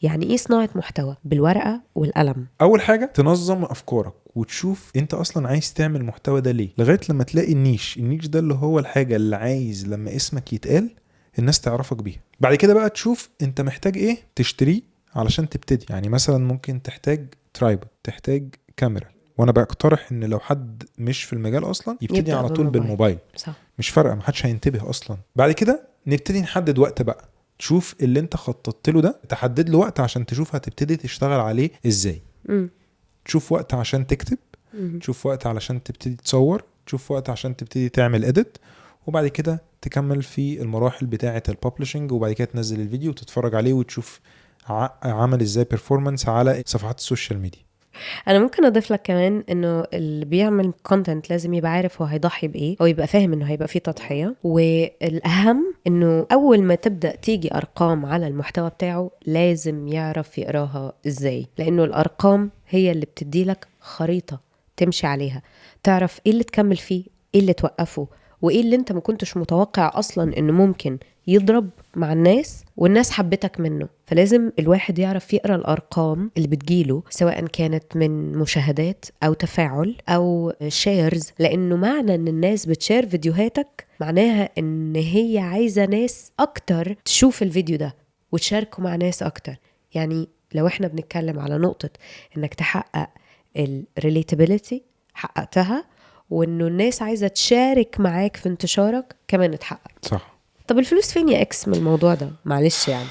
يعني ايه صناعة محتوى بالورقة والقلم؟ اول حاجة تنظم افكارك وتشوف انت اصلا عايز تعمل محتوى ده ليه، لغاية لما تلاقي النيش ده اللي هو الحاجة اللي عايز لما اسمك يتقال الناس تعرفك بيها. بعد كده بقى تشوف انت محتاج ايه تشتريه علشان تبتدي. يعني مثلا ممكن تحتاج ترايبود، تحتاج كاميرا، وانا بقترح ان لو حد مش في المجال اصلا يبتدي يبدأ على طول بالموبايل. صح. مش فارقة، محدش هينتبه اصلا. بعد كده نبتدي نحدد وقت بقى، تشوف اللي انت خططت له ده تحدد له وقت عشان تشوف هتبتدي تشتغل عليه ازاي. تشوف وقت عشان تكتب، تشوف وقت علشان تبتدي تصور، تشوف وقت عشان تبتدي تعمل اديت، وبعد كده تكمل في المراحل بتاعة الببلشنج، وبعد كده تنزل الفيديو وتتفرج عليه وتشوف عمل ازاي performance على صفحات السوشيال ميديا. انا ممكن اضيف لك كمان انه اللي بيعمل كونتنت لازم يبقى عارف هو هيضحي بايه، او يبقى فاهم انه هيبقى فيه تضحية. والاهم انه اول ما تبدأ تيجي ارقام على المحتوى بتاعه لازم يعرف يقراها ازاي، لانه الارقام هي اللي بتدي لك خريطة تمشي عليها، تعرف ايه اللي تكمل فيه، ايه اللي توقفه، وايه اللي انت ما كنتش متوقع اصلا انه ممكن يضرب مع الناس والناس حبتك منه. فلازم الواحد يعرف يقرأ الأرقام اللي بتجيله، سواء كانت من مشاهدات أو تفاعل أو شيرز، لأنه معنى أن الناس بتشير فيديوهاتك معناها أن هي عايزة ناس أكتر تشوف الفيديو ده وتشاركه مع ناس أكتر. يعني لو احنا بنتكلم على نقطة أنك تحقق الريليتابيليتي حققتها، وأنه الناس عايزة تشارك معاك في انتشارك كمان اتحقق. صح. طب الفلوس فين يا اكس من الموضوع ده؟ معلش يعني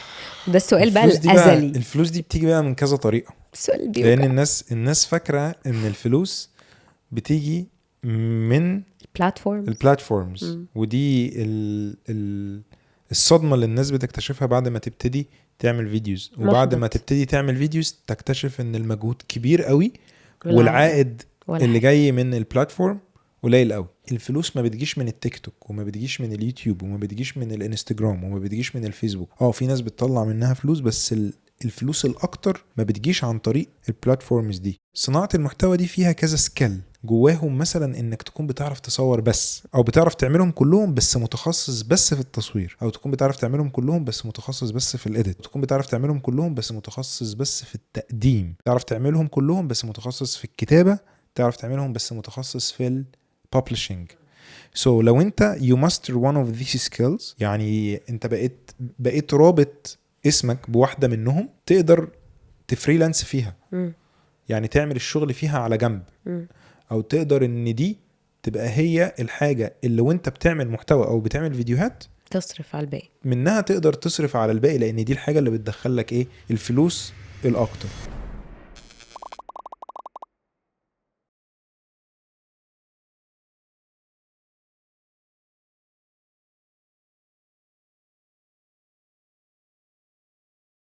ده السؤال بقى الأزلي. الأزلي. الفلوس دي بتيجي بقى من كذا طريقة، السؤال بيوجع. لأن الناس فاكرة إن الفلوس بتيجي من البلاتفورمز، ودي الصدمة اللي الناس بتكتشفها بعد ما تبتدي تعمل فيديوز. وبعد ما تبتدي تعمل فيديوز تكتشف إن المجهود كبير قوي والعائد اللي جاي من البلاتفورم قليل قوي. الفلوس ما بتجيش من التيك توك، وما بتجيش من اليوتيوب، وما بتجيش من الانستجرام، وما بتجيش من الفيسبوك. في ناس بتطلع منها فلوس، بس الفلوس الاكتر ما بتجيش عن طريق البلاتفورمز دي. صناعة المحتوى دي فيها كذا سكيل جواهم، مثلا انك تكون بتعرف تصور بس، او بتعرف تعملهم كلهم بس متخصص بس في التصوير، او تكون بتعرف تعملهم كلهم بس متخصص بس في الاديت، تكون بتعرف تعملهم كلهم بس متخصص بس في التقديم، تعرف تعملهم كلهم بس متخصص في الكتابة، تعرف تعملهم بس متخصص في publishing. So لو انت you master one of these skills، يعني انت بقيت رابط اسمك بواحدة منهم، تقدر تفريلانس فيها. يعني تعمل الشغل فيها على جنب، او تقدر ان دي تبقى هي الحاجة اللي وانت بتعمل محتوى او بتعمل فيديوهات تصرف على الباقي، منها تقدر تصرف على الباقي، لان دي الحاجة اللي بتدخل لك ايه الفلوس الاكتر.